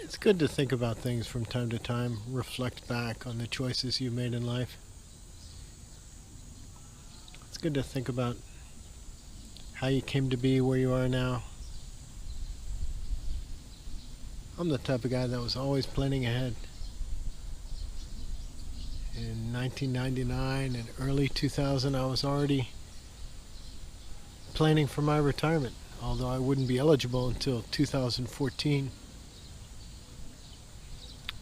It's good to think about things from time to time, reflect back on the choices you made in life. It's good to think about how you came to be where you are now. I'm the type of guy that was always planning ahead. In 1999 and early 2000, I was already planning for my retirement, although I wouldn't be eligible until 2014.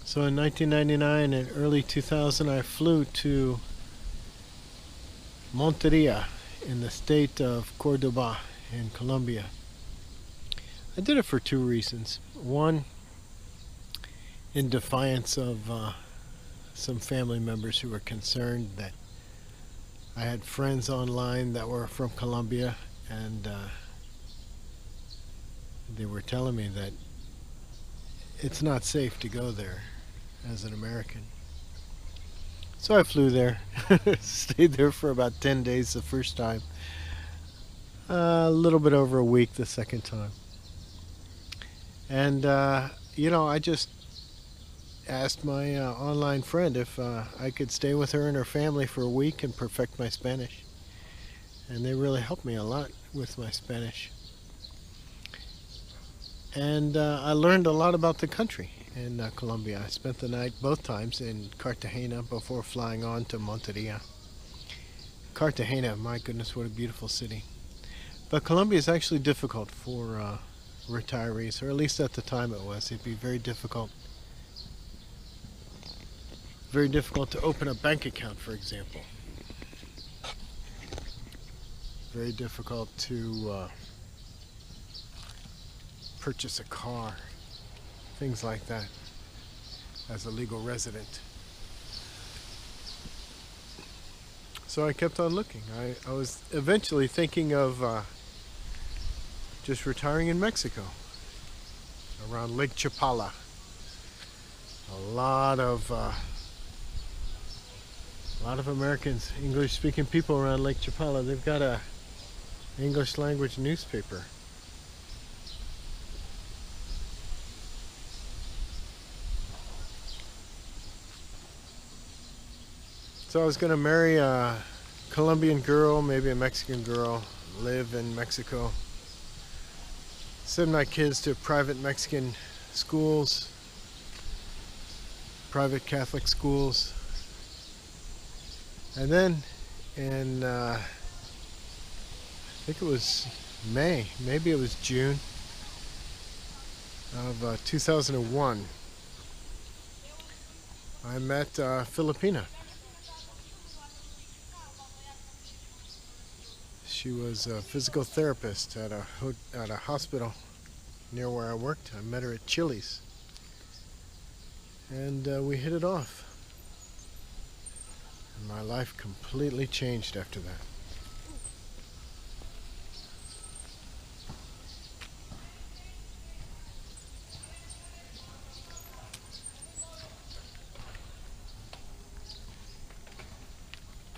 So in 1999 and early 2000, I flew to Monteria in the state of Cordoba in Colombia. I did it for two reasons. One, in defiance of some family members who were concerned that I had friends online that were from Colombia, and they were telling me that it's not safe to go there as an American. So I flew there, stayed there for about 10 days the first time, a little bit over a week the second time. And, I just asked my online friend if I could stay with her and her family for a week and perfect my Spanish. And they really helped me a lot with my Spanish. And I learned a lot about the country in Colombia. I spent the night both times in Cartagena before flying on to Monteria. Cartagena, my goodness, what a beautiful city. But Colombia is actually difficult for retirees, or at least at the time it was. It'd be very difficult. Very difficult to open a bank account, for example. Very difficult to purchase a car, things like that, as a legal resident. So I kept on looking. I was eventually thinking of just retiring in Mexico, around Lake Chapala. A lot of Americans, English-speaking people around Lake Chapala. They've got a English-language newspaper. So I was going to marry a Colombian girl, maybe a Mexican girl, live in Mexico, send my kids to private Mexican schools, private Catholic schools, and then in, I think it was May, maybe it was June of 2001, I met Filipina. She was a physical therapist at a hospital near where I worked. I met her at Chili's, and we hit it off. And my life completely changed after that.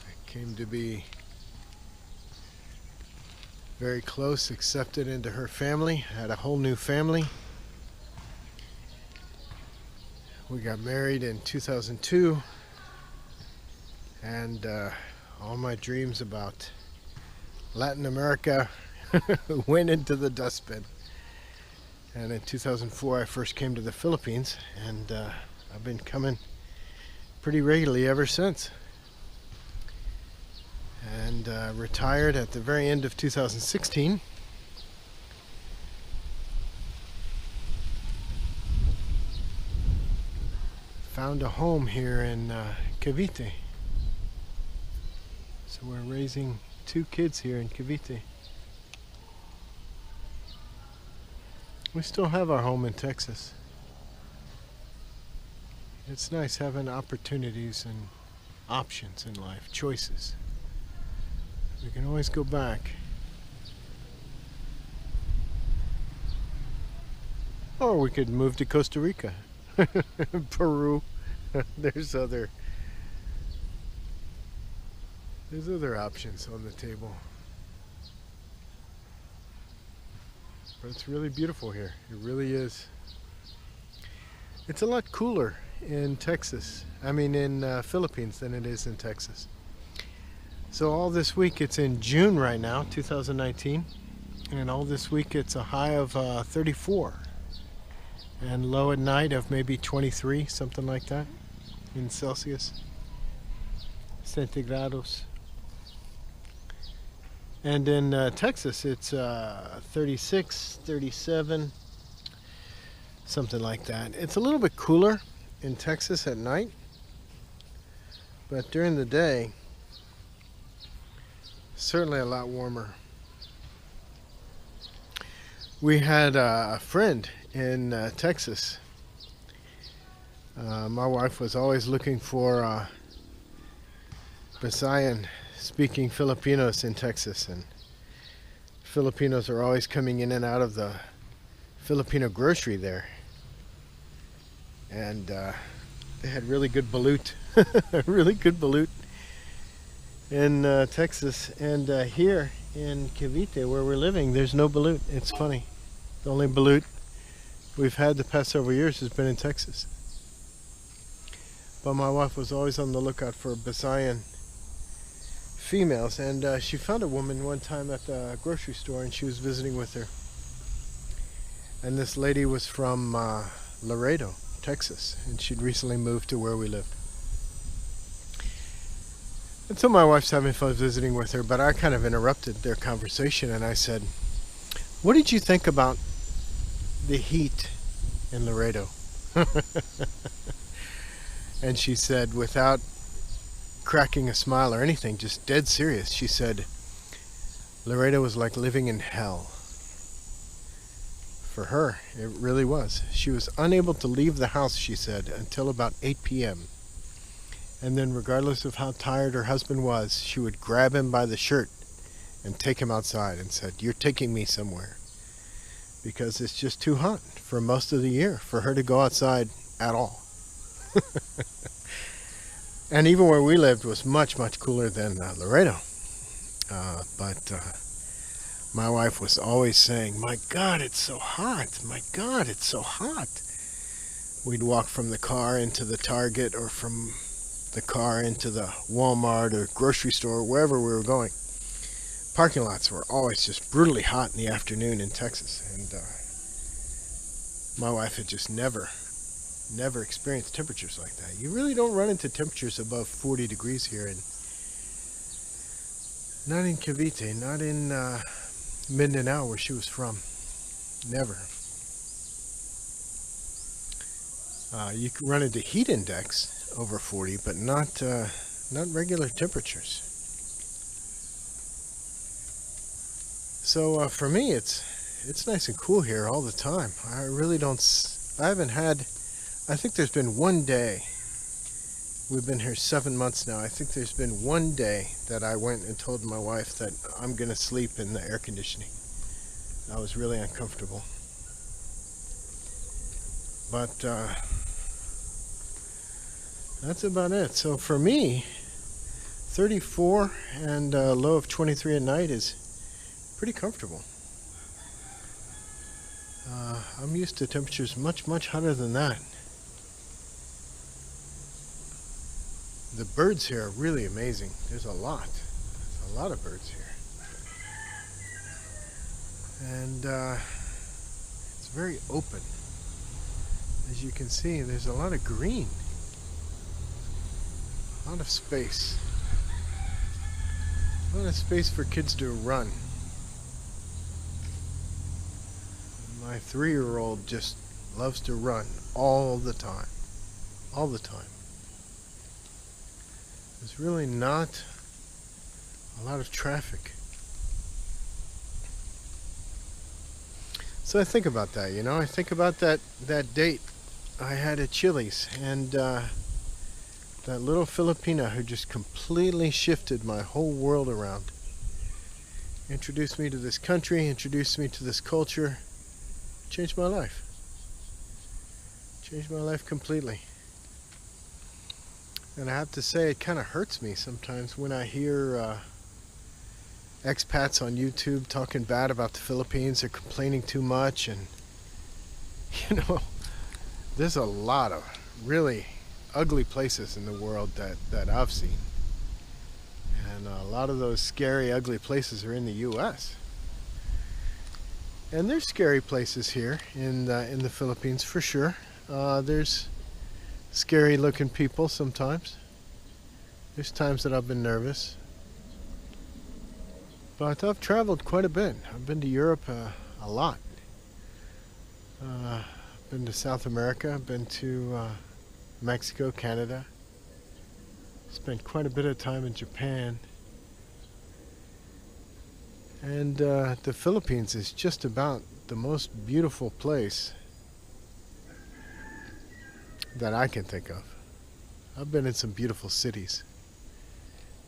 I came to be very close, accepted into her family, had a whole new family. We got married in 2002, and all my dreams about Latin America went into the dustbin. And in 2004 I first came to the Philippines, and I've been coming pretty regularly ever since. And retired at the very end of 2016. Found a home here in Cavite. So we're raising two kids here in Cavite. We still have our home in Texas. It's nice having opportunities and options in life, choices. We can always go back. Or we could move to Costa Rica, Peru. There's other options on the table. But it's really beautiful here. It really is. It's a lot cooler in Texas. I mean, in Philippines than it is in Texas. So all this week, it's in June right now, 2019, and all this week it's a high of 34 and low at night of maybe 23, something like that, in Celsius, centigrados. And in Texas, it's 36, 37, something like that. It's a little bit cooler in Texas at night, but during the day, certainly a lot warmer. We had a friend in Texas. My wife was always looking for Visayan speaking Filipinos in Texas, and Filipinos are always coming in and out of the Filipino grocery there, and they had really good balut, really good balut in Texas. And here in Cavite, where we're living, there's no balut. It's funny. The only balut we've had the past several years has been in Texas. But my wife was always on the lookout for Visayan females, and she found a woman one time at the grocery store, and she was visiting with her. And this lady was from Laredo, Texas, and she'd recently moved to where we lived. And so my wife's having fun visiting with her, but I kind of interrupted their conversation, and I said, "What did you think about the heat in Laredo?" And she said, without cracking a smile or anything, just dead serious, she said, Laredo was like living in hell. For her, it really was. She was unable to leave the house, she said, until about 8 p.m. And then, regardless of how tired her husband was, she would grab him by the shirt and take him outside and said, "You're taking me somewhere." Because it's just too hot for most of the year for her to go outside at all. And even where we lived was much, much cooler than Laredo. But my wife was always saying, "My God, it's so hot. My God, it's so hot." We'd walk from the car into the Target, or from the car into the Walmart or grocery store, wherever we were going. Parking lots were always just brutally hot in the afternoon in Texas. And my wife had just never experienced temperatures like that. You really don't run into temperatures above 40 degrees here, and not in Cavite, not in Mindanao, where she was from. Never. You can run into heat index over 40, but not regular temperatures. So for me, it's nice and cool here all the time. I really don't. I haven't had. I think there's been one day. We've been here 7 months now. I think there's been one day that I went and told my wife that I'm gonna sleep in the air conditioning. I was really uncomfortable. But that's about it. So for me, 34 and a low of 23 at night is pretty comfortable. I'm used to temperatures much, much hotter than that. The birds here are really amazing. There's a lot of birds here. And it's very open. As you can see, there's a lot of green. A lot of space. A lot of space for kids to run. My 3-year-old just loves to run all the time. All the time. There's really not a lot of traffic. So I think about that, you know. I think about that date I had at Chili's, and that little Filipina who just completely shifted my whole world around. Introduced me to this country, introduced me to this culture, changed my life. Changed my life completely. And I have to say, it kind of hurts me sometimes when I hear expats on YouTube talking bad about the Philippines. They're complaining too much, and you know, there's a lot of really ugly places in the world that I've seen. And a lot of those scary, ugly places are in the U.S. And there's scary places here in the Philippines for sure. There's scary looking people sometimes. There's times that I've been nervous. But I've traveled quite a bit. I've been to Europe a lot. Been to South America, been to Mexico, Canada. Spent quite a bit of time in Japan. And the Philippines is just about the most beautiful place that I can think of. I've been in some beautiful cities,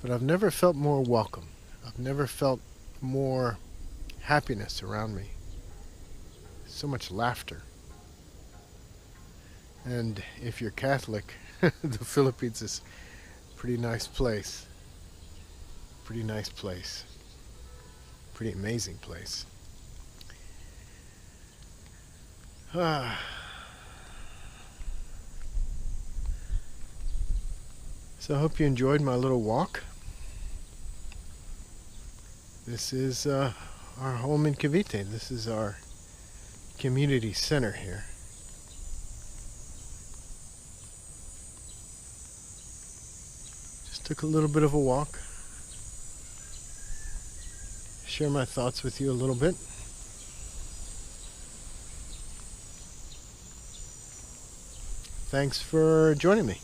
but I've never felt more welcome. I've never felt more happiness around me. So much laughter. And if you're Catholic, the Philippines is a pretty nice place. Pretty nice place. Pretty amazing place. So I hope you enjoyed my little walk. This is our home in Cavite. This is our community center here. Just took a little bit of a walk. Share my thoughts with you a little bit. Thanks for joining me.